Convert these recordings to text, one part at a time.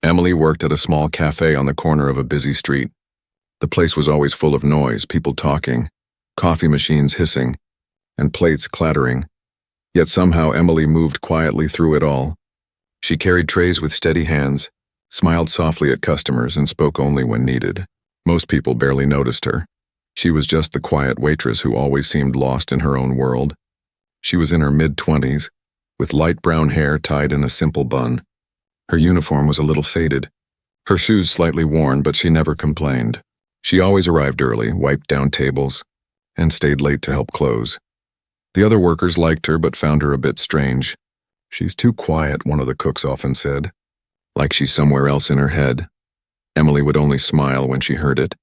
Emily worked at a small café on the corner of a busy street. The place was always full of noise, people talking, coffee machines hissing, and plates clattering. Yet somehow Emily moved quietly through it all. She carried trays with steady hands, smiled softly at customers, and spoke only when needed. Most people barely noticed her. She was just the quiet waitress who always seemed lost in her own world. She was in her mid-20s, with light brown hair tied in a simple bun. Her uniform was a little faded, her shoes slightly worn, but she never complained. She always arrived early, wiped down tables, and stayed late to help close. The other workers liked her but found her a bit strange. "She's too quiet," one of the cooks often said. Like she's somewhere else in her head. Emily would only smile when she heard it.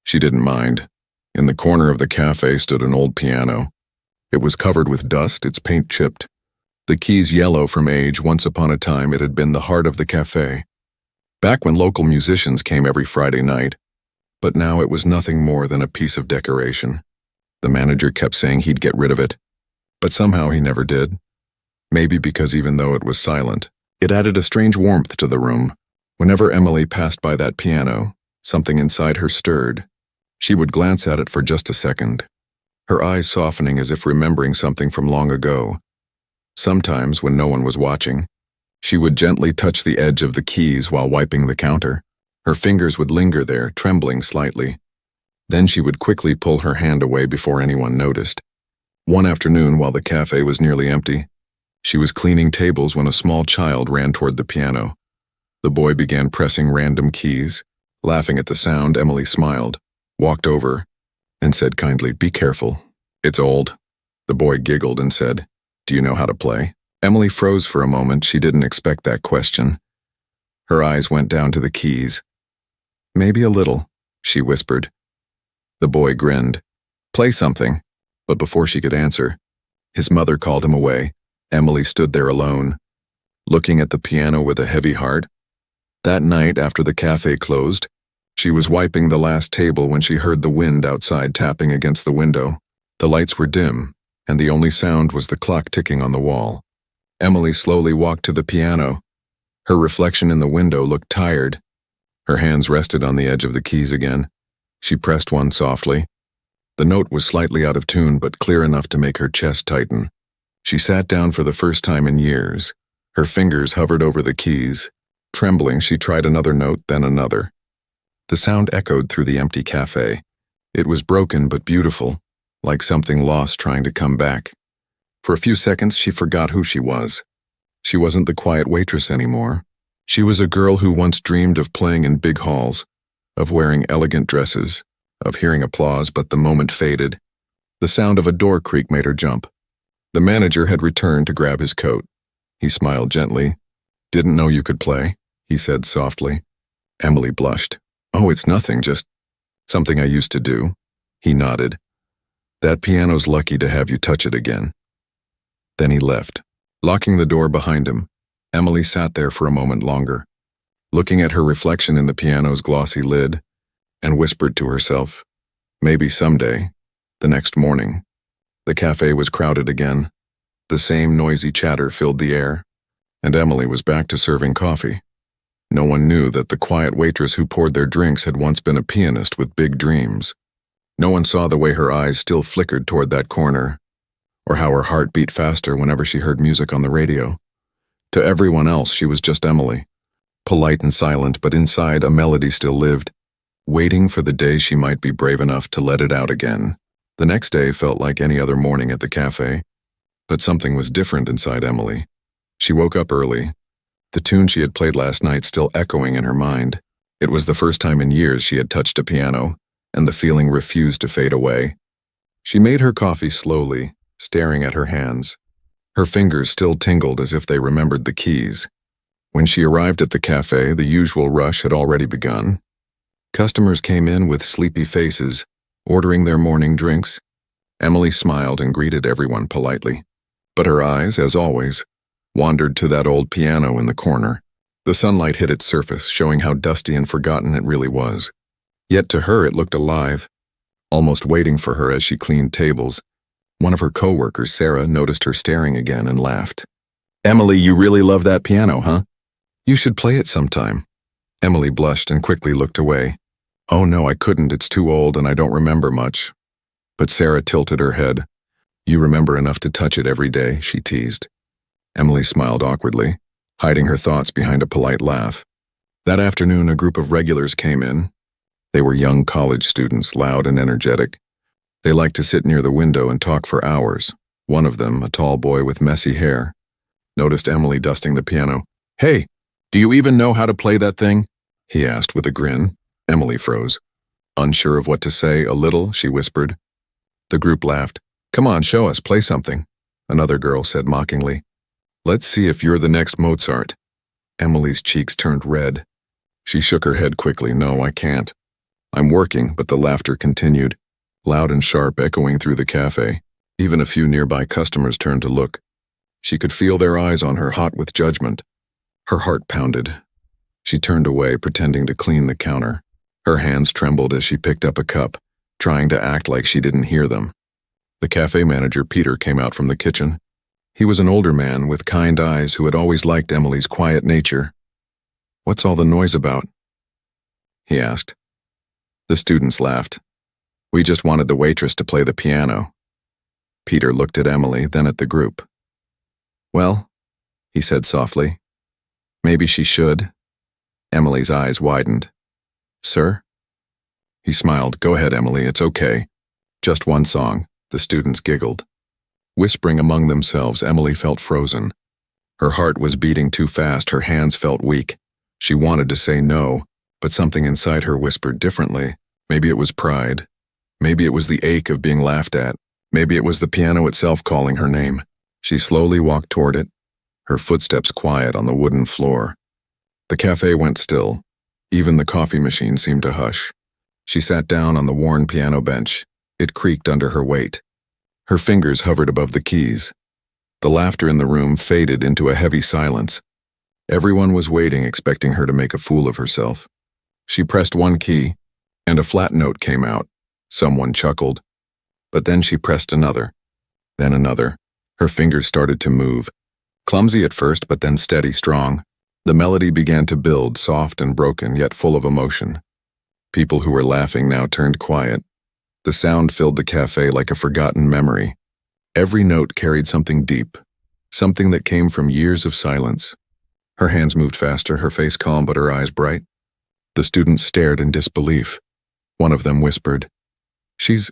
She didn't mind. In the corner of the cafe stood an old piano. It was covered with dust, its paint chipped. The keys yellow from age. Once upon a time it had been the heart of the cafe. Back when local musicians came every Friday night. But now it was nothing more than a piece of decoration. The manager kept saying he'd get rid of it. But somehow he never did. Maybe because even though it was silent, it added a strange warmth to the room. Whenever Emily passed by that piano, something inside her stirred. She would glance at it for just a second, her eyes softening as if remembering something from long ago. Sometimes, when no one was watching, she would gently touch the edge of the keys while wiping the counter. Her fingers would linger there, trembling slightly. Then she would quickly pull her hand away before anyone noticed. One afternoon, while the cafe was nearly empty, she was cleaning tables when a small child ran toward the piano. The boy began pressing random keys. Laughing at the sound, Emily smiled, walked over, and said kindly, "Be careful. It's old." The boy giggled and said, "Do you know how to play?" Emily froze for a moment. She didn't expect that question. Her eyes went down to the keys. "Maybe a little," she whispered. The boy grinned. "Play something." But before she could answer, his mother called him away. Emily stood there alone, looking at the piano with a heavy heart. That night, after the cafe closed, she was wiping the last table when she heard the wind outside tapping against the window. The lights were dim, and the only sound was the clock ticking on the wall. Emily slowly walked to the piano. Her reflection in the window looked tired. Her hands rested on the edge of the keys again. She pressed one softly. The note was slightly out of tune, but clear enough to make her chest tighten. She sat down for the first time in years. Her fingers hovered over the keys. Trembling, she tried another note, then another. The sound echoed through the empty cafe. It was broken but beautiful, like something lost trying to come back. For a few seconds, she forgot who she was. She wasn't the quiet waitress anymore. She was a girl who once dreamed of playing in big halls, of wearing elegant dresses, of hearing applause, but the moment faded. The sound of a door creak made her jump. The manager had returned to grab his coat. He smiled gently. "Didn't know you could play," he said softly. Emily blushed. "Oh, it's nothing, just something I used to do." He nodded. "That piano's lucky to have you touch it again." Then he left. Locking the door behind him, Emily sat there for a moment longer, looking at her reflection in the piano's glossy lid, and whispered to herself, "Maybe someday." The next morning, the cafe was crowded again. The same noisy chatter filled the air, and Emily was back to serving coffee. No one knew that the quiet waitress who poured their drinks had once been a pianist with big dreams. No one saw the way her eyes still flickered toward that corner, or how her heart beat faster whenever she heard music on the radio. To everyone else, she was just Emily, polite and silent, but inside a melody still lived, waiting for the day she might be brave enough to let it out again. The next day felt like any other morning at the cafe, but something was different inside Emily. She woke up early, the tune she had played last night still echoing in her mind. It was the first time in years she had touched a piano, and the feeling refused to fade away. She made her coffee slowly, staring at her hands. Her fingers still tingled as if they remembered the keys. When she arrived at the cafe, the usual rush had already begun. Customers came in with sleepy faces, ordering their morning drinks. Emily smiled and greeted everyone politely. But her eyes, as always, wandered to that old piano in the corner. The sunlight hit its surface, showing how dusty and forgotten it really was. Yet to her it looked alive, almost waiting for her as she cleaned tables. One of her co-workers, Sarah, noticed her staring again and laughed. "Emily, you really love that piano, huh? You should play it sometime." Emily blushed and quickly looked away. Oh no, I couldn't, it's too old and I don't remember much. But Sarah tilted her head. You remember enough to touch it every day, she teased. Emily smiled awkwardly, hiding her thoughts behind a polite laugh. That afternoon, a group of regulars came in. They were young college students, loud and energetic. They liked to sit near the window and talk for hours. One of them, a tall boy with messy hair, noticed Emily dusting the piano. Hey, do you even know how to play that thing? He asked with a grin. Emily froze. Unsure of what to say, a little, she whispered. The group laughed. Come on, show us, play something, another girl said mockingly. Let's see if you're the next Mozart. Emily's cheeks turned red. She shook her head quickly. No, I can't. I'm working, but the laughter continued, loud and sharp, echoing through the cafe. Even a few nearby customers turned to look. She could feel their eyes on her, hot with judgment. Her heart pounded. She turned away, pretending to clean the counter. Her hands trembled as she picked up a cup, trying to act like she didn't hear them. The cafe manager, Peter, came out from the kitchen. He was an older man with kind eyes who had always liked Emily's quiet nature. What's all the noise about? He asked. The students laughed. We just wanted the waitress to play the piano. Peter looked at Emily, then at the group. Well, he said softly. Maybe she should. Emily's eyes widened. Sir? He smiled. Go ahead, Emily, it's okay. Just one song. The students giggled. Whispering among themselves, Emily felt frozen. Her heart was beating too fast, her hands felt weak. She wanted to say no, but something inside her whispered differently. Maybe it was pride. Maybe it was the ache of being laughed at. Maybe it was the piano itself calling her name. She slowly walked toward it, her footsteps quiet on the wooden floor. The cafe went still. Even the coffee machine seemed to hush. She sat down on the worn piano bench. It creaked under her weight. Her fingers hovered above the keys. The laughter in the room faded into a heavy silence. Everyone was waiting, expecting her to make a fool of herself. She pressed one key, and a flat note came out. Someone chuckled. But then she pressed another, then another. Her fingers started to move. Clumsy at first, but then steady, strong. The melody began to build, soft and broken, yet full of emotion. People who were laughing now turned quiet. The sound filled the cafe like a forgotten memory. Every note carried something deep, something that came from years of silence. Her hands moved faster, her face calm but her eyes bright. The students stared in disbelief. One of them whispered, She's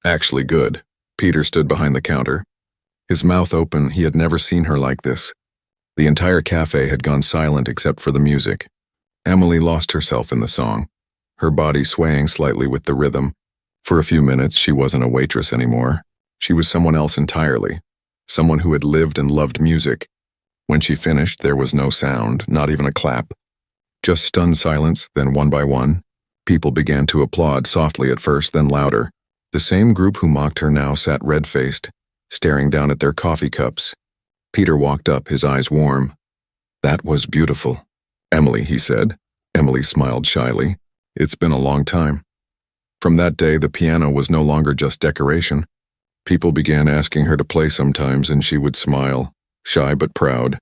actually good. Peter stood behind the counter. His mouth open, he had never seen her like this. The entire cafe had gone silent except for the music. Emily lost herself in the song, her body swaying slightly with the rhythm. For a few minutes, she wasn't a waitress anymore. She was someone else entirely, someone who had lived and loved music. When she finished, there was no sound, not even a clap. Just stunned silence, then one by one, people began to applaud, softly at first, then louder. The same group who mocked her now sat red-faced, staring down at their coffee cups. Peter walked up, his eyes warm. That was beautiful. Emily, he said. Emily smiled shyly. It's been a long time. From that day, the piano was no longer just decoration. People began asking her to play sometimes, and she would smile, shy but proud.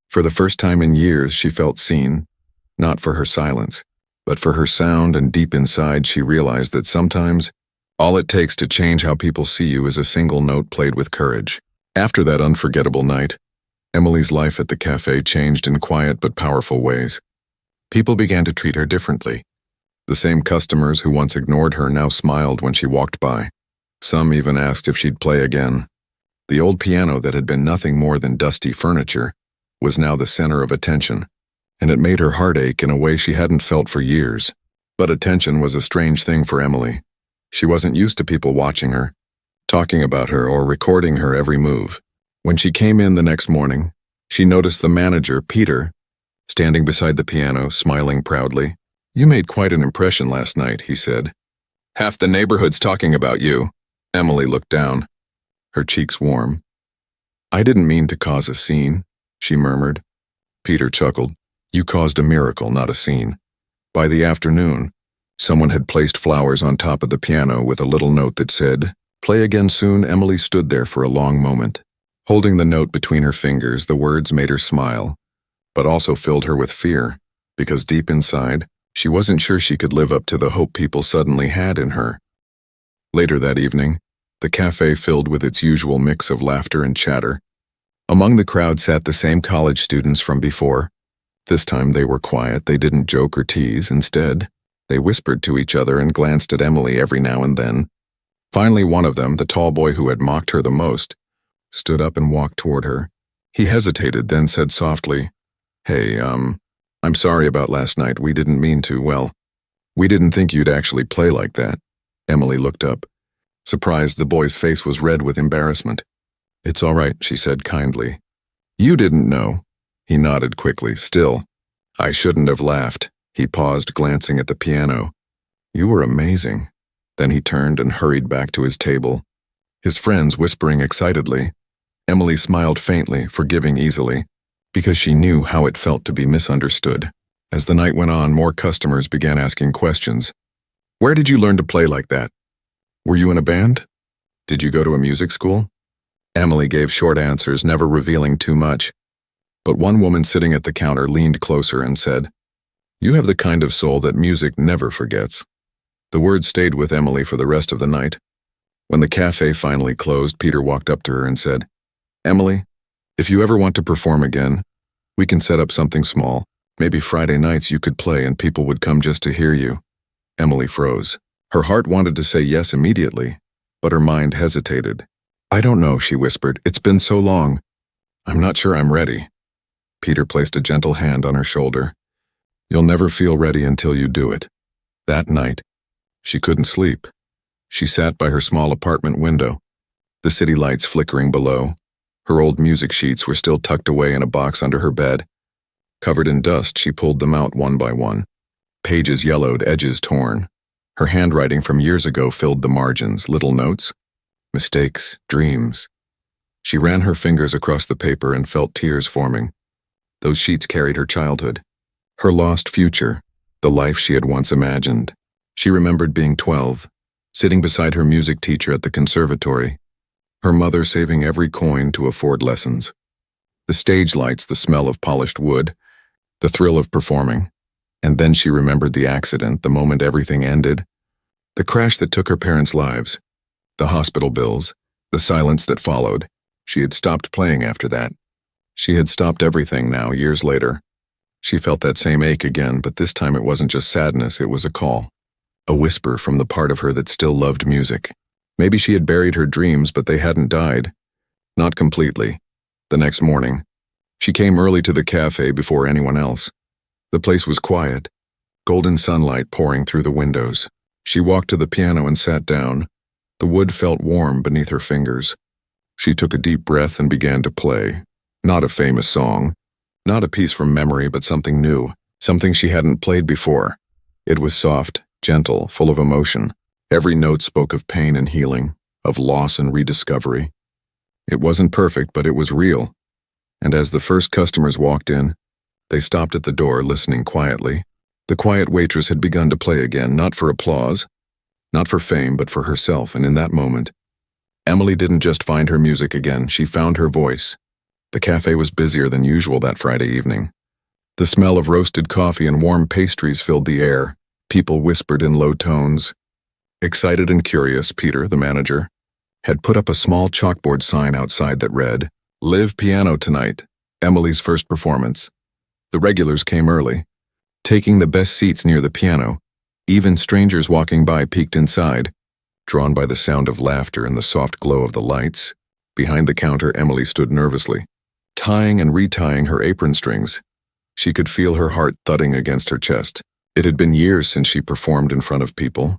For the first time in years, she felt seen, not for her silence, but for her sound, and deep inside she realized that sometimes all it takes to change how people see you is a single note played with courage. After that unforgettable night, Emily's life at the cafe changed in quiet but powerful ways. People began to treat her differently. The same customers who once ignored her now smiled when she walked by. Some even asked if she'd play again. The old piano that had been nothing more than dusty furniture was now the center of attention, and it made her heart ache in a way she hadn't felt for years. But attention was a strange thing for Emily. She wasn't used to people watching her, talking about her, or recording her every move. When she came in the next morning, she noticed the manager, Peter, standing beside the piano, smiling proudly. You made quite an impression last night, he said. Half the neighborhood's talking about you. Emily looked down, her cheeks warm. I didn't mean to cause a scene, she murmured. Peter chuckled. You caused a miracle, not a scene. By the afternoon, someone had placed flowers on top of the piano with a little note that said, Play again soon. Emily stood there for a long moment. Holding the note between her fingers, the words made her smile, but also filled her with fear, because deep inside, she wasn't sure she could live up to the hope people suddenly had in her. Later that evening, the cafe filled with its usual mix of laughter and chatter. Among the crowd sat the same college students from before. This time they were quiet, they didn't joke or tease. Instead, they whispered to each other and glanced at Emily every now and then. Finally, one of them, the tall boy who had mocked her the most, stood up and walked toward her. He hesitated, then said softly, "Hey, I'm sorry about last night. We didn't mean to. Well, we didn't think you'd actually play like that." Emily looked up. Surprised, the boy's face was red with embarrassment. "It's all right," she said kindly. "You didn't know." He nodded quickly. "Still, I shouldn't have laughed." He paused, glancing at the piano. "You were amazing." Then he turned and hurried back to his table, his friends whispering excitedly. Emily smiled faintly, forgiving easily, because she knew how it felt to be misunderstood. As the night went on, more customers began asking questions. "Where did you learn to play like that? Were you in a band? Did you go to a music school?" Emily gave short answers, never revealing too much. But one woman sitting at the counter leaned closer and said, "You have the kind of soul that music never forgets." The words stayed with Emily for the rest of the night. When the cafe finally closed, Peter walked up to her and said, "Emily, if you ever want to perform again, we can set up something small. Maybe Friday nights you could play and people would come just to hear you." Emily froze. Her heart wanted to say yes immediately, but her mind hesitated. "I don't know," she whispered. "It's been so long. I'm not sure I'm ready." Peter placed a gentle hand on her shoulder. "You'll never feel ready until you do it." That night, she couldn't sleep. She sat by her small apartment window, the city lights flickering below. Her old music sheets were still tucked away in a box under her bed. Covered in dust, she pulled them out one by one. Pages yellowed, edges torn. Her handwriting from years ago filled the margins, little notes, mistakes, dreams. She ran her fingers across the paper and felt tears forming. Those sheets carried her childhood, her lost future, the life she had once imagined. She remembered being 12, sitting beside her music teacher at the conservatory, her mother saving every coin to afford lessons. The stage lights, the smell of polished wood, the thrill of performing. And then she remembered the accident, the moment everything ended, the crash that took her parents' lives, the hospital bills, the silence that followed. She had stopped playing after that. She had stopped everything now, years later. She felt that same ache again, but this time it wasn't just sadness, it was a call. A whisper from the part of her that still loved music. Maybe she had buried her dreams, but they hadn't died. Not completely. The next morning, she came early to the cafe before anyone else. The place was quiet, golden sunlight pouring through the windows. She walked to the piano and sat down. The wood felt warm beneath her fingers. She took a deep breath and began to play. Not a famous song, not a piece from memory, but something new, something she hadn't played before. It was soft, gentle, full of emotion. Every note spoke of pain and healing, of loss and rediscovery. It wasn't perfect, but it was real. And as the first customers walked in, they stopped at the door, listening quietly. The quiet waitress had begun to play again, not for applause, not for fame, but for herself, and in that moment, Emily didn't just find her music again, she found her voice. The cafe was busier than usual that Friday evening. The smell of roasted coffee and warm pastries filled the air. People whispered in low tones. Excited and curious, Peter, the manager, had put up a small chalkboard sign outside that read, "Live piano tonight, Emily's first performance." The regulars came early, taking the best seats near the piano. Even strangers walking by peeked inside, drawn by the sound of laughter and the soft glow of the lights. Behind the counter, Emily stood nervously, tying and retying her apron strings. She could feel her heart thudding against her chest. It had been years since she performed in front of people.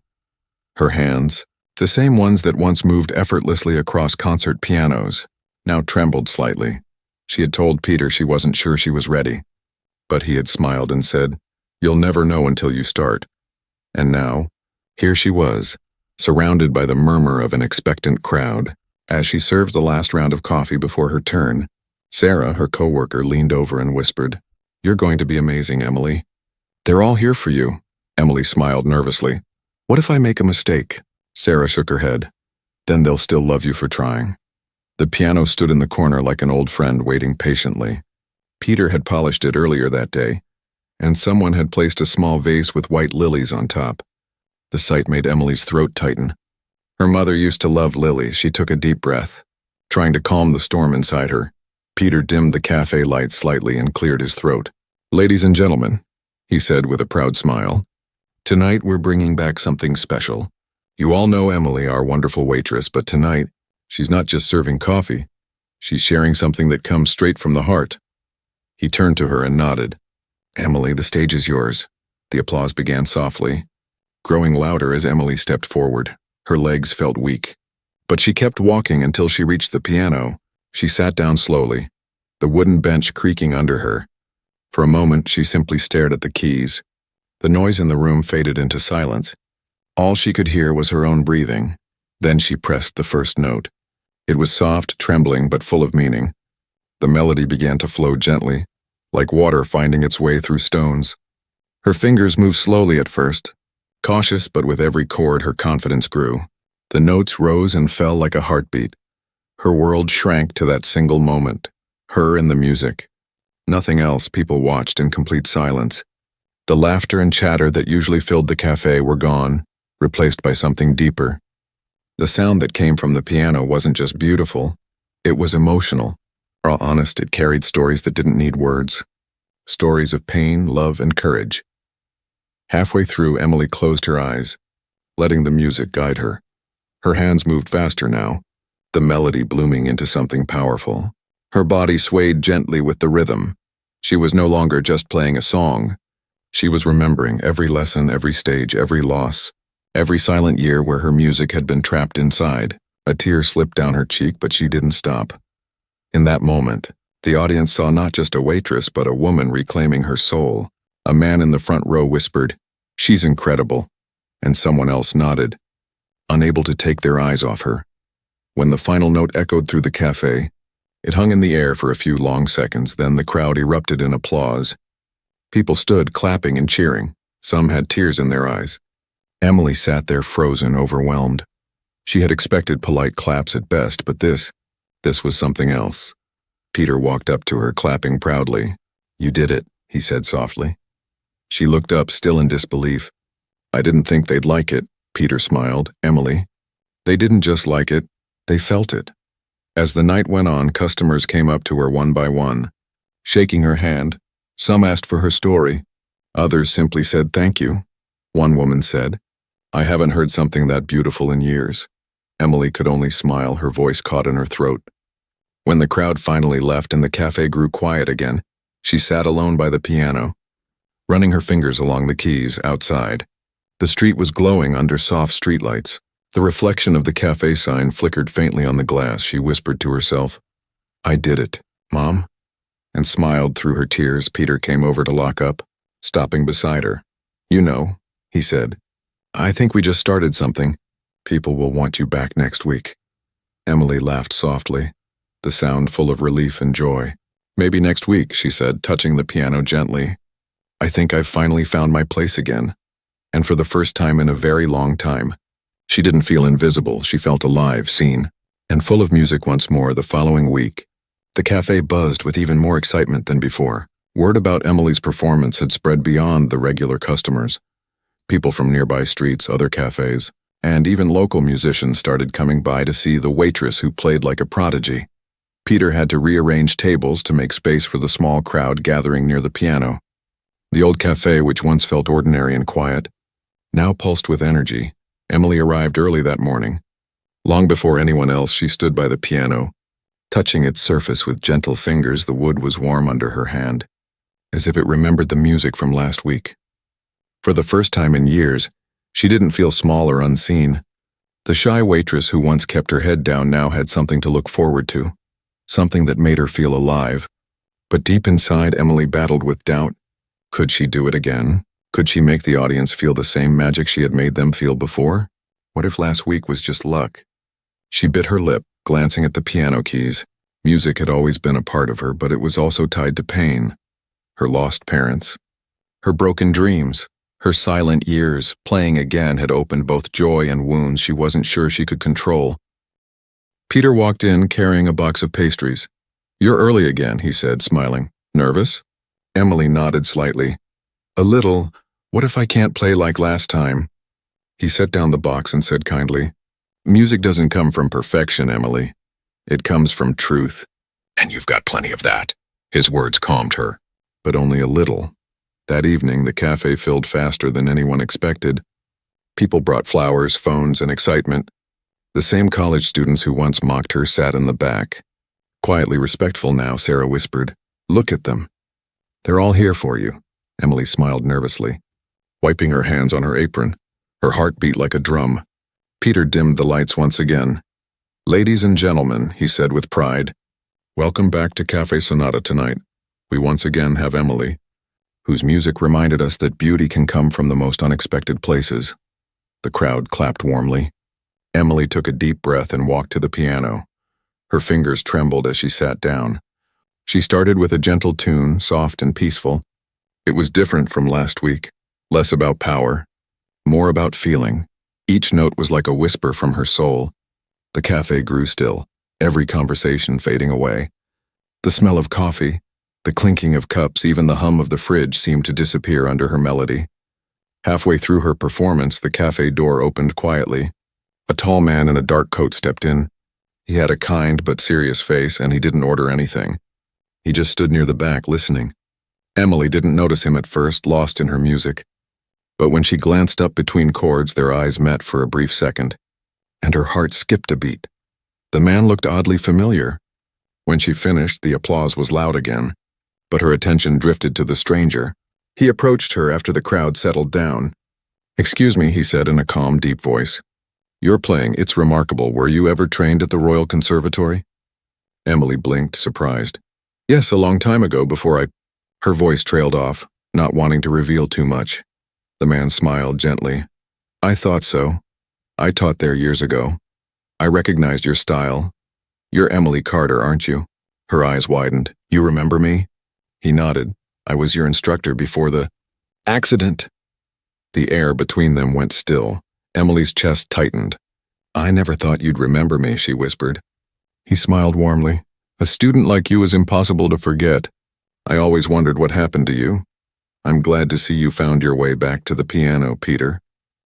Her hands, the same ones that once moved effortlessly across concert pianos, now trembled slightly. She had told Peter she wasn't sure she was ready, but he had smiled and said, "You'll never know until you start." And now, here she was, surrounded by the murmur of an expectant crowd. As she served the last round of coffee before her turn, Sarah, her coworker, leaned over and whispered, "You're going to be amazing, Emily. They're all here for you." Emily smiled nervously. "What if I make a mistake?" Sarah shook her head. "Then they'll still love you for trying." The piano stood in the corner like an old friend waiting patiently. Peter had polished it earlier that day, and someone had placed a small vase with white lilies on top. The sight made Emily's throat tighten. Her mother used to love lilies. She took a deep breath, trying to calm the storm inside her. Peter dimmed the cafe light slightly and cleared his throat. "Ladies and gentlemen," he said with a proud smile, "tonight we're bringing back something special. You all know Emily, our wonderful waitress, but tonight, she's not just serving coffee. She's sharing something that comes straight from the heart." He turned to her and nodded. "Emily, the stage is yours." The applause began softly, growing louder as Emily stepped forward. Her legs felt weak, but she kept walking until she reached the piano. She sat down slowly, the wooden bench creaking under her. For a moment, she simply stared at the keys. The noise in the room faded into silence. All she could hear was her own breathing. Then she pressed the first note. It was soft, trembling, but full of meaning. The melody began to flow gently, like water finding its way through stones. Her fingers moved slowly at first, cautious, but with every chord her confidence grew. The notes rose and fell like a heartbeat. Her world shrank to that single moment, her and the music. Nothing else. People watched in complete silence. The laughter and chatter that usually filled the cafe were gone, replaced by something deeper. The sound that came from the piano wasn't just beautiful, it was emotional. Raw, honest, it carried stories that didn't need words. Stories of pain, love, and courage. Halfway through, Emily closed her eyes, letting the music guide her. Her hands moved faster now, the melody blooming into something powerful. Her body swayed gently with the rhythm. She was no longer just playing a song. She was remembering every lesson, every stage, every loss, every silent year where her music had been trapped inside. A tear slipped down her cheek, but she didn't stop. In that moment, the audience saw not just a waitress, but a woman reclaiming her soul. A man in the front row whispered, "She's incredible," and someone else nodded, unable to take their eyes off her. When the final note echoed through the cafe, it hung in the air for a few long seconds, then the crowd erupted in applause. People stood clapping and cheering. Some had tears in their eyes. Emily sat there frozen, overwhelmed. She had expected polite claps at best, but this was something else. Peter walked up to her, clapping proudly. "You did it," he said softly. She looked up, still in disbelief. "I didn't think they'd like it," Peter smiled. "Emily, they didn't just like it, they felt it." As the night went on, customers came up to her one by one, shaking her hand. Some asked for her story. Others simply said thank you. One woman said, "I haven't heard something that beautiful in years." Emily could only smile, her voice caught in her throat. When the crowd finally left and the cafe grew quiet again, she sat alone by the piano, running her fingers along the keys outside. The street was glowing under soft streetlights. The reflection of the cafe sign flickered faintly on the glass. She whispered to herself, "I did it, Mom," and smiled through her tears. Peter came over to lock up, stopping beside her. "You know," he said, "I think we just started something. People will want you back next week." Emily laughed softly, the sound full of relief and joy. "Maybe next week," she said, touching the piano gently. "I think I've finally found my place again." And for the first time in a very long time, she didn't feel invisible. She felt alive, seen, and full of music once more. The following week, the cafe buzzed with even more excitement than before. Word about Emily's performance had spread beyond the regular customers. People from nearby streets, other cafes, and even local musicians started coming by to see the waitress who played like a prodigy. Peter had to rearrange tables to make space for the small crowd gathering near the piano. The old cafe, which once felt ordinary and quiet, now pulsed with energy. Emily arrived early that morning. Long before anyone else, she stood by the piano, touching its surface with gentle fingers. The wood was warm under her hand, as if it remembered the music from last week. For the first time in years, she didn't feel small or unseen. The shy waitress who once kept her head down now had something to look forward to, something that made her feel alive. But deep inside, Emily battled with doubt. Could she do it again? Could she make the audience feel the same magic she had made them feel before? What if last week was just luck? She bit her lip, glancing at the piano keys. Music had always been a part of her, but it was also tied to pain. Her lost parents, her broken dreams, her silent years. Playing again had opened both joy and wounds she wasn't sure she could control. Peter walked in carrying a box of pastries. "You're early again," he said, smiling. "Nervous?" Emily nodded slightly. A little. What if I can't play like last time? He set down the box and said kindly, Music doesn't come from perfection, Emily. It comes from truth. And you've got plenty of that. His words calmed her. But only a little. That evening, the cafe filled faster than anyone expected. People brought flowers, phones, and excitement. The same college students who once mocked her sat in the back. Quietly respectful now, Sarah whispered, Look at them. They're all here for you. Emily smiled nervously, wiping her hands on her apron. Her heart beat like a drum. Peter dimmed the lights once again. Ladies and gentlemen, he said with pride, welcome back to Café Sonata tonight. We once again have Emily, whose music reminded us that beauty can come from the most unexpected places. The crowd clapped warmly. Emily took a deep breath and walked to the piano. Her fingers trembled as she sat down. She started with a gentle tune, soft and peaceful. It was different from last week, less about power, more about feeling. Each note was like a whisper from her soul. The cafe grew still, every conversation fading away. The smell of coffee, the clinking of cups, even the hum of the fridge seemed to disappear under her melody. Halfway through her performance, the cafe door opened quietly. A tall man in a dark coat stepped in. He had a kind but serious face, and he didn't order anything. He just stood near the back, listening. Emily didn't notice him at first, lost in her music. But when she glanced up between chords, their eyes met for a brief second, and her heart skipped a beat. The man looked oddly familiar. When she finished, the applause was loud again, but her attention drifted to the stranger. He approached her after the crowd settled down. Excuse me, he said in a calm, deep voice. You're playing It's Remarkable. Were you ever trained at the Royal Conservatory? Emily blinked, surprised. Yes, a long time ago, before I... Her voice trailed off, not wanting to reveal too much. The man smiled gently. I thought so. I taught there years ago. I recognized your style. You're Emily Carter, aren't you? Her eyes widened. You remember me? He nodded. I was your instructor before the accident. The air between them went still. Emily's chest tightened. I never thought you'd remember me, she whispered. He smiled warmly. A student like you is impossible to forget. I always wondered what happened to you. I'm glad to see you found your way back to the piano, Peter.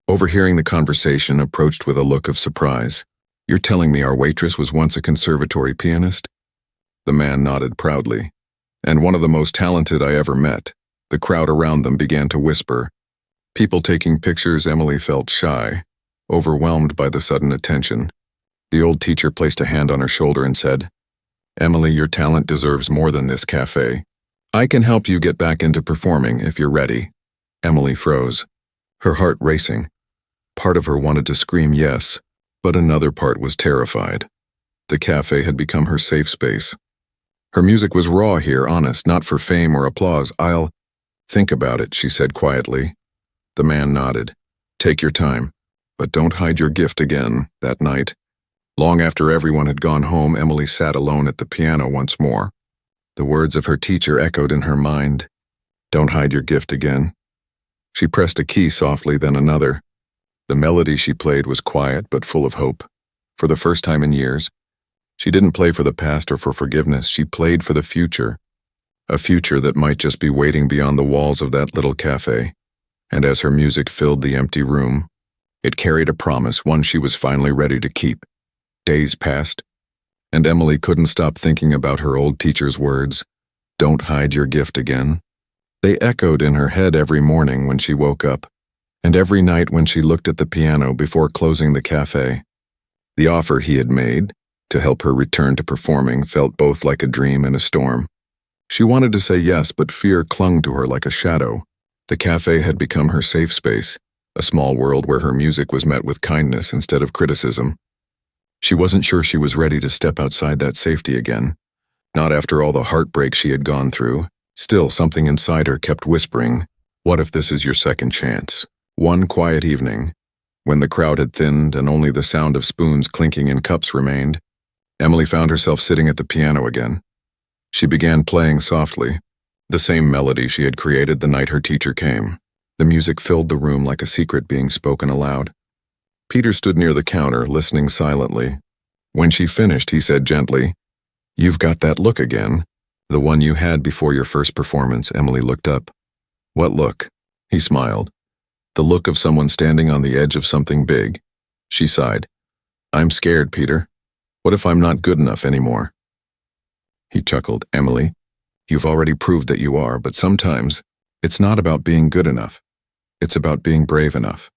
Overhearing the conversation, approached with a look of surprise. You're telling me our waitress was once a conservatory pianist? The man nodded proudly. And one of the most talented I ever met. The crowd around them began to whisper. People taking pictures. Emily felt shy, overwhelmed by the sudden attention. The old teacher placed a hand on her shoulder and said, Emily, your talent deserves more than this cafe. I can help you get back into performing if you're ready. Emily froze, her heart racing. Part of her wanted to scream yes, but another part was terrified. The cafe had become her safe space. Her music was raw here, honest, not for fame or applause. I'll think about it, she said quietly. The man nodded. Take your time, but don't hide your gift again. That night, long after everyone had gone home, Emily sat alone at the piano once more. The words of her teacher echoed in her mind. Don't hide your gift again. She pressed a key softly, then another. The melody she played was quiet but full of hope. For the first time in years, she didn't play for the past or for forgiveness. She played for the future. A future that might just be waiting beyond the walls of that little cafe. And as her music filled the empty room, it carried a promise, one she was finally ready to keep. Days passed, and Emily couldn't stop thinking about her old teacher's words, don't hide your gift again. They echoed in her head every morning when she woke up, and every night when she looked at the piano before closing the cafe. The offer he had made, to help her return to performing, felt both like a dream and a storm. She wanted to say yes, but fear clung to her like a shadow. The cafe had become her safe space, a small world where her music was met with kindness instead of criticism. She wasn't sure she was ready to step outside that safety again, not after all the heartbreak she had gone through. Still, something inside her kept whispering, what if this is your second chance? One quiet evening, when the crowd had thinned and only the sound of spoons clinking in cups remained, Emily found herself sitting at the piano again. She began playing softly, the same melody she had created the night her teacher came. The music filled the room like a secret being spoken aloud. Peter stood near the counter, listening silently. When she finished, he said gently, You've got that look again. The one you had before your first performance. Emily looked up. What look? He smiled, the look of someone standing on the edge of something big. She sighed. I'm scared, Peter. What if I'm not good enough anymore? He chuckled. Emily, you've already proved that you are, but sometimes it's not about being good enough. It's about being brave enough.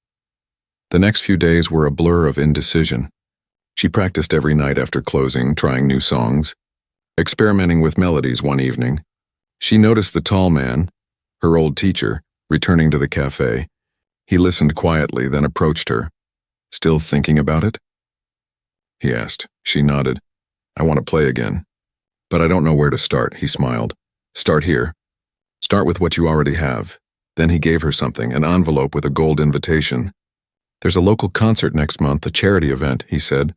The next few days were a blur of indecision. She practiced every night after closing, trying new songs, experimenting with melodies. One evening, she noticed the tall man, her old teacher, returning to the café. He listened quietly, then approached her. Still thinking about it? He asked. She nodded. I want to play again. But I don't know where to start, he smiled. Start here. Start with what you already have. Then he gave her something, an envelope with a gold invitation. There's a local concert next month, a charity event, he said.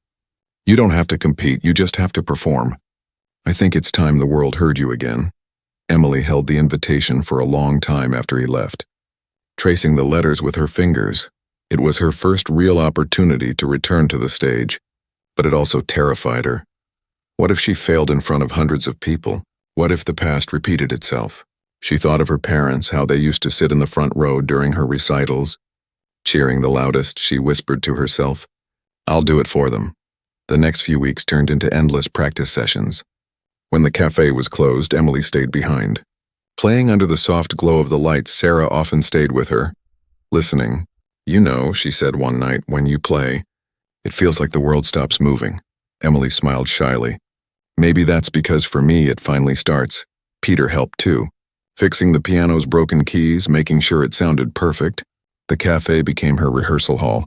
You don't have to compete, you just have to perform. I think it's time the world heard you again. Emily held the invitation for a long time after he left, tracing the letters with her fingers. It was her first real opportunity to return to the stage, but it also terrified her. What if she failed in front of hundreds of people? What if the past repeated itself? She thought of her parents, how they used to sit in the front row during her recitals. Cheering the loudest, she whispered to herself, I'll do it for them. The next few weeks turned into endless practice sessions. When the cafe was closed, Emily stayed behind. Playing under the soft glow of the lights, Sarah often stayed with her, listening. You know, she said one night, when you play, it feels like the world stops moving. Emily smiled shyly. Maybe that's because for me it finally starts. Peter helped too. Fixing the piano's broken keys, making sure it sounded perfect. The cafe became her rehearsal hall.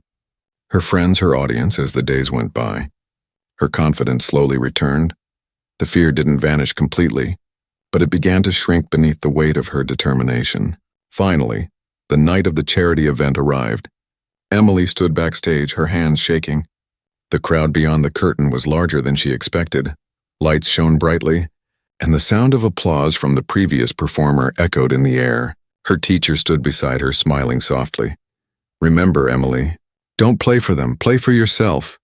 Her friends, her audience as the days went by. Her confidence slowly returned. The fear didn't vanish completely, but it began to shrink beneath the weight of her determination. Finally, the night of the charity event arrived. Emily stood backstage, her hands shaking. The crowd beyond the curtain was larger than she expected. Lights shone brightly, and the sound of applause from the previous performer echoed in the air. Her teacher stood beside her, smiling softly. Remember, Emily, don't play for them, play for yourself.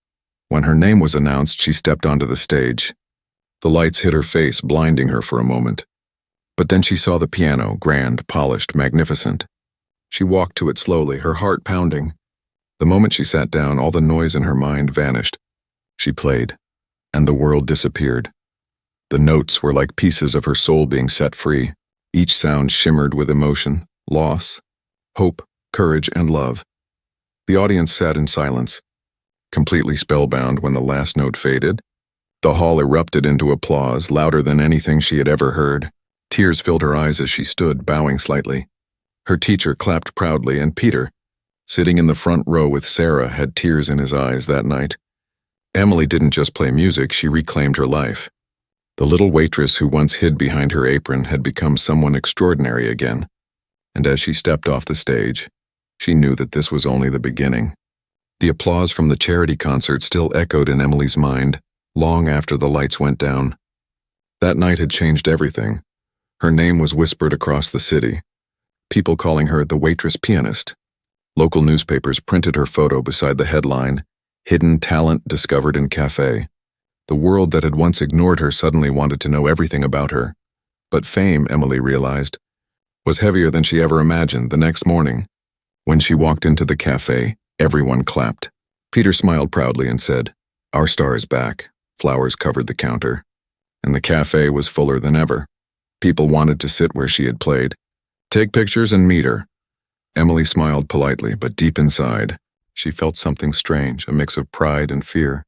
When her name was announced, she stepped onto the stage. The lights hit her face, blinding her for a moment. But then she saw the piano, grand, polished, magnificent. She walked to it slowly, her heart pounding. The moment she sat down, all the noise in her mind vanished. She played, and the world disappeared. The notes were like pieces of her soul being set free. Each sound shimmered with emotion, loss, hope, courage, and love. The audience sat in silence, completely spellbound when the last note faded. The hall erupted into applause, louder than anything she had ever heard. Tears filled her eyes as she stood, bowing slightly. Her teacher clapped proudly, and Peter, sitting in the front row with Sarah, had tears in his eyes that night. Emily didn't just play music, she reclaimed her life. The little waitress who once hid behind her apron had become someone extraordinary again. And as she stepped off the stage, she knew that this was only the beginning. The applause from the charity concert still echoed in Emily's mind, long after the lights went down. That night had changed everything. Her name was whispered across the city, people calling her the Waitress pianist. Local newspapers printed her photo beside the headline, Hidden Talent Discovered in Café. The world that had once ignored her suddenly wanted to know everything about her. But fame, Emily realized, was heavier than she ever imagined. The next morning, when she walked into the cafe, everyone clapped. Peter smiled proudly and said, Our star is back. Flowers covered the counter, and the cafe was fuller than ever. People wanted to sit where she had played, take pictures and meet her. Emily smiled politely, but deep inside, she felt something strange, a mix of pride and fear.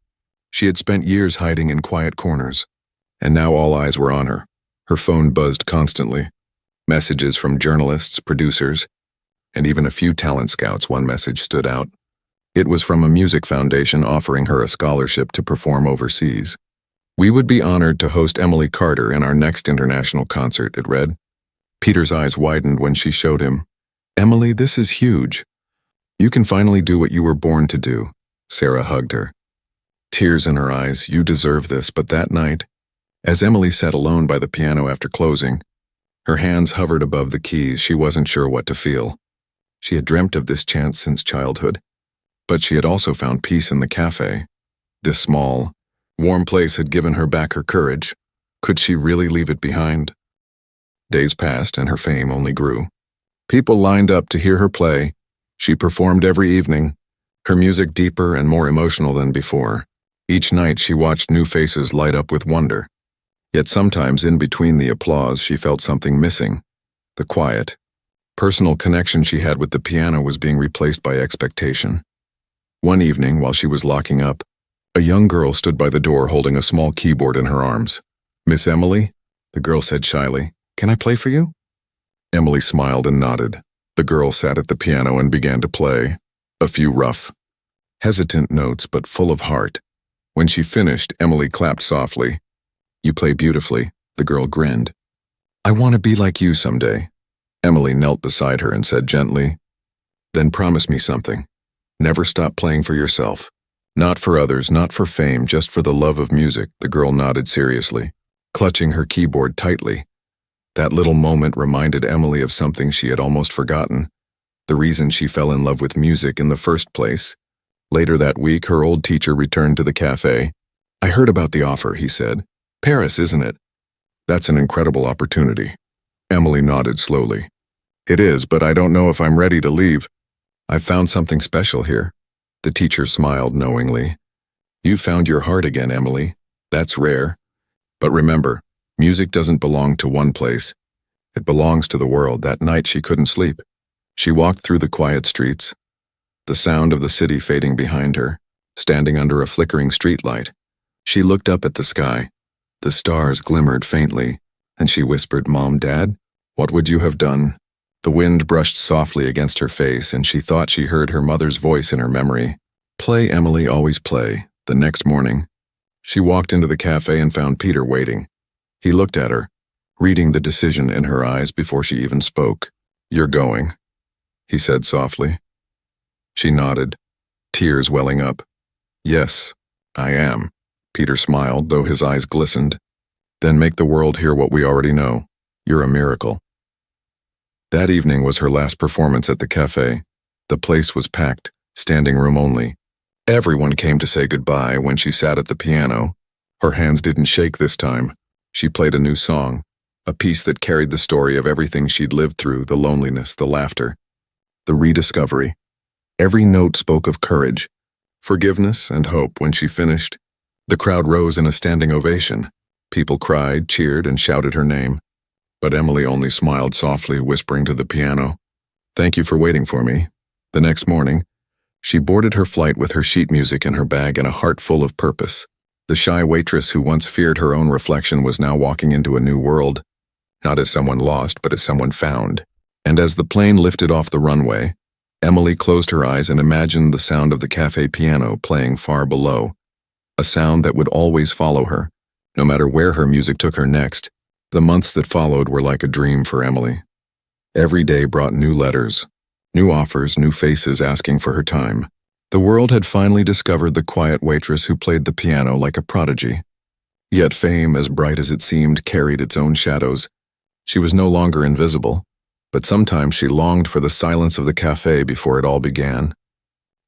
She had spent years hiding in quiet corners, and now all eyes were on her. Her phone buzzed constantly. Messages from journalists, producers, and even a few talent scouts. One message stood out. It was from a music foundation offering her a scholarship to perform overseas. We would be honored to host Emily Carter in our next international concert, it read. Peter's eyes widened when she showed him. Emily, this is huge. You can finally do what you were born to do. Sarah hugged her. Tears in her eyes, you deserve this. But that night, as Emily sat alone by the piano after closing, her hands hovered above the keys. She wasn't sure what to feel. She had dreamt of this chance since childhood, but she had also found peace in the cafe. This small, warm place had given her back her courage. Could she really leave it behind? Days passed and her fame only grew. People lined up to hear her play. She performed every evening, her music deeper and more emotional than before. Each night she watched new faces light up with wonder. Yet sometimes in between the applause she felt something missing. The quiet, personal connection she had with the piano was being replaced by expectation. One evening, while she was locking up, a young girl stood by the door holding a small keyboard in her arms. "Miss Emily?" the girl said shyly. "Can I play for you?" Emily smiled and nodded. The girl sat at the piano and began to play. A few rough, hesitant notes, but full of heart. When she finished, Emily clapped softly. "You play beautifully," the girl grinned. "I want to be like you someday." Emily knelt beside her and said gently, "Then promise me something. Never stop playing for yourself. Not for others, not for fame, just for the love of music." The girl nodded seriously, clutching her keyboard tightly. That little moment reminded Emily of something she had almost forgotten, the reason she fell in love with music in the first place. Later that week, her old teacher returned to the cafe. "I heard about the offer," he said. "Paris, isn't it?" "That's an incredible opportunity." Emily nodded slowly. "It is, but I don't know if I'm ready to leave. I've found something special here." The teacher smiled knowingly. "You found your heart again, Emily. That's rare. But remember, music doesn't belong to one place. It belongs to the world." That night she couldn't sleep. She walked through the quiet streets, the sound of the city fading behind her, standing under a flickering streetlight. She looked up at the sky. The stars glimmered faintly, and she whispered, "Mom, Dad, what would you have done?" The wind brushed softly against her face, and she thought she heard her mother's voice in her memory. "Play, Emily, always play." The next morning, she walked into the cafe and found Peter waiting. He looked at her, reading the decision in her eyes before she even spoke. "You're going," he said softly. She nodded, tears welling up. "Yes, I am." Peter smiled, though his eyes glistened. "Then make the world hear what we already know. You're a miracle." That evening was her last performance at the cafe. The place was packed, standing room only. Everyone came to say goodbye. When she sat at the piano, her hands didn't shake this time. She played a new song, a piece that carried the story of everything she'd lived through, the loneliness, the laughter, the rediscovery. Every note spoke of courage, forgiveness, and hope. When she finished, the crowd rose in a standing ovation. People cried, cheered, and shouted her name. But Emily only smiled softly, whispering to the piano, "Thank you for waiting for me." The next morning, she boarded her flight with her sheet music in her bag and a heart full of purpose. The shy waitress who once feared her own reflection was now walking into a new world, not as someone lost, but as someone found. And as the plane lifted off the runway, Emily closed her eyes and imagined the sound of the cafe piano playing far below, a sound that would always follow her, no matter where her music took her next. The months that followed were like a dream for Emily. Every day brought new letters, new offers, new faces asking for her time. The world had finally discovered the quiet waitress who played the piano like a prodigy. Yet fame, as bright as it seemed, carried its own shadows. She was no longer invisible, but sometimes she longed for the silence of the cafe before it all began.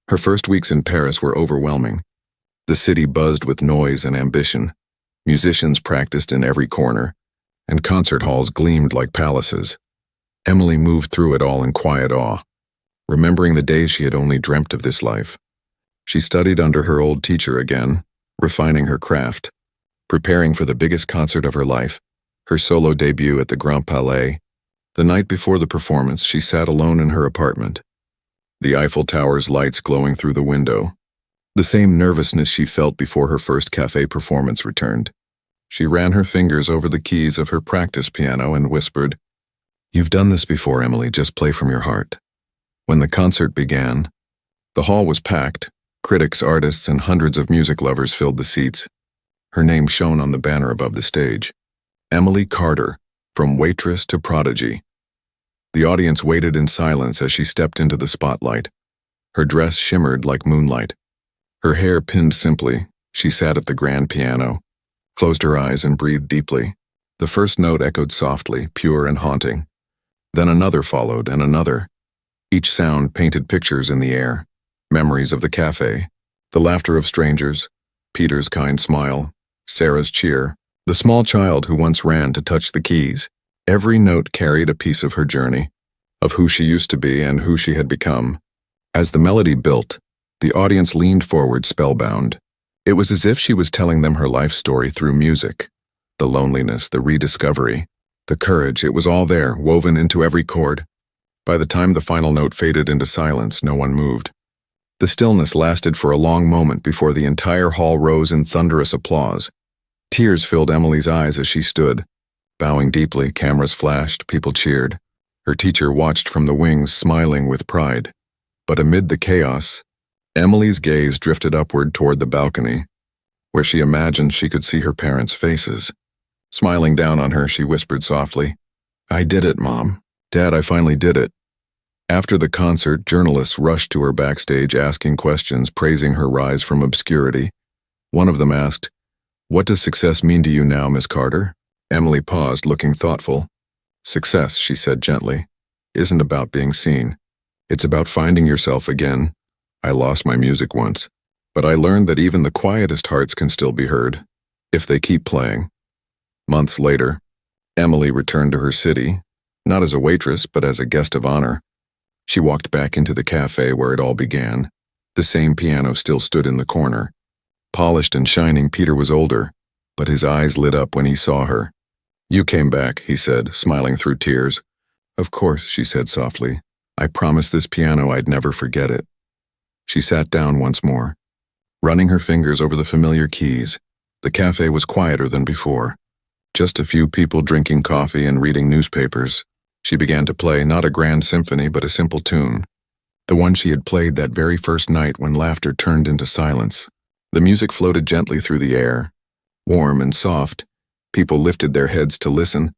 Her first weeks in Paris were overwhelming. The city buzzed with noise and ambition. Musicians practiced in every corner, and concert halls gleamed like palaces. Emily moved through it all in quiet awe, remembering the days she had only dreamt of this life. She studied under her old teacher again, refining her craft, preparing for the biggest concert of her life, her solo debut at the Grand Palais. The night before the performance, she sat alone in her apartment, the Eiffel Tower's lights glowing through the window. The same nervousness she felt before her first cafe performance returned. She ran her fingers over the keys of her practice piano and whispered, "You've done this before, Emily, just play from your heart." When the concert began, the hall was packed. Critics, artists, and hundreds of music lovers filled the seats. Her name shone on the banner above the stage. Emily Carter, from Waitress to Prodigy. The audience waited in silence as she stepped into the spotlight. Her dress shimmered like moonlight. Her hair pinned simply, she sat at the grand piano, closed her eyes and breathed deeply. The first note echoed softly, pure and haunting. Then another followed, and another. Each sound painted pictures in the air, memories of the cafe, the laughter of strangers, Peter's kind smile, Sarah's cheer, the small child who once ran to touch the keys. Every note carried a piece of her journey, of who she used to be and who she had become. As the melody built, the audience leaned forward spellbound. It was as if she was telling them her life story through music. The loneliness, the rediscovery, the courage, it was all there, woven into every chord. By the time the final note faded into silence, no one moved. The stillness lasted for a long moment before the entire hall rose in thunderous applause. Tears filled Emily's eyes as she stood. Bowing deeply, cameras flashed, people cheered. Her teacher watched from the wings, smiling with pride. But amid the chaos, Emily's gaze drifted upward toward the balcony, where she imagined she could see her parents' faces. Smiling down on her, she whispered softly, "I did it, Mom. Dad, I finally did it." After the concert, journalists rushed to her backstage asking questions, praising her rise from obscurity. One of them asked, "What does success mean to you now, Miss Carter?" Emily paused, looking thoughtful. "Success," she said gently, "isn't about being seen. It's about finding yourself again. I lost my music once, but I learned that even the quietest hearts can still be heard, if they keep playing." Months later, Emily returned to her city, not as a waitress, but as a guest of honor. She walked back into the café where it all began. The same piano still stood in the corner. Polished and shining, Peter was older, but his eyes lit up when he saw her. "You came back," he said, smiling through tears. "Of course," she said softly. "I promised this piano I'd never forget it." She sat down once more, running her fingers over the familiar keys. The café was quieter than before. Just a few people drinking coffee and reading newspapers. She began to play not a grand symphony but a simple tune, the one she had played that very first night when laughter turned into silence. The music floated gently through the air, warm and soft. People lifted their heads to listen,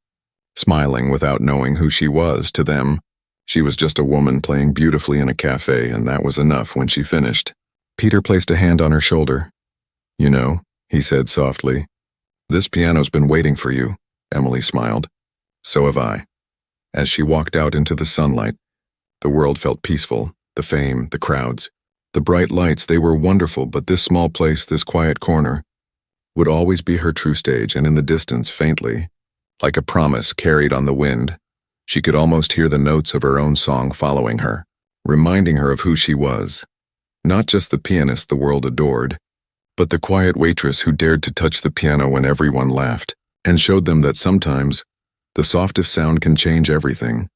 smiling without knowing who she was. To them, she was just a woman playing beautifully in a cafe, and that was enough. When she finished, Peter placed a hand on her shoulder. "You know," he said softly, "this piano's been waiting for you." Emily smiled. "So have I." As she walked out into the sunlight, the world felt peaceful. The fame, the crowds, the bright lights, they were wonderful, but this small place, this quiet corner, would always be her true stage. And in the distance, faintly, like a promise carried on the wind, she could almost hear the notes of her own song following her, reminding her of who she was. Not just the pianist the world adored, but the quiet waitress who dared to touch the piano when everyone laughed, and showed them that sometimes the softest sound can change everything.